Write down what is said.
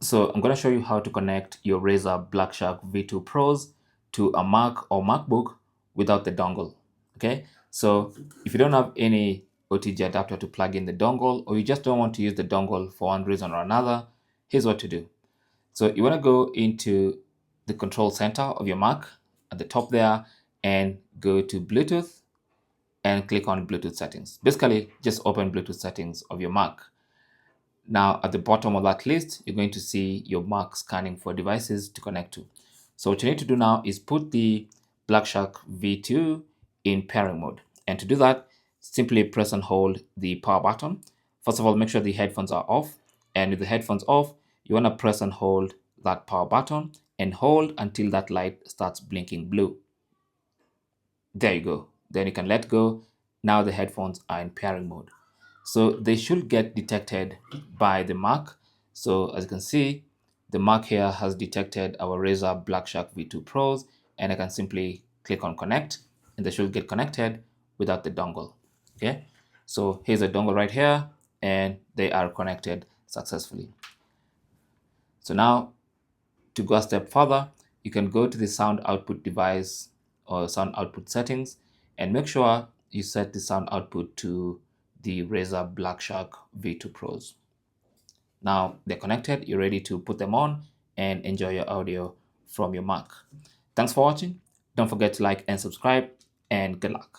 So I'm going to show you how to connect your Razer BlackShark V2 Pros to a Mac or MacBook without the dongle. Okay, so if you don't have any OTG adapter to plug in the dongle, or you just don't want to use the dongle for one reason or another, here's what to do. So you want to go into the control center of your Mac at the top there and go to Bluetooth and click on Bluetooth settings. Basically, just open Bluetooth settings of your Mac. Now, at the bottom of that list, you're going to see your Mac scanning for devices to connect to. So what you need to do now is put the BlackShark V2 in pairing mode. And to do that, simply press and hold the power button. First of all, make sure the headphones are off. And with the headphones off, you want to press and hold that power button and hold until that light starts blinking blue. There you go. Then you can let go. Now the headphones are in pairing mode. So they should get detected by the Mac. So as you can see, the Mac here has detected our Razer BlackShark V2 Pros, and I can simply click on connect and they should get connected without the dongle. Okay, so here's a dongle right here and they are connected successfully. So now to go a step further, you can go to the sound output device or sound output settings and make sure you set the sound output to the Razer BlackShark V2 Pros. Now they're connected, you're ready to put them on and enjoy your audio from your Mac. Thanks for watching. Don't forget to like and subscribe, and good luck.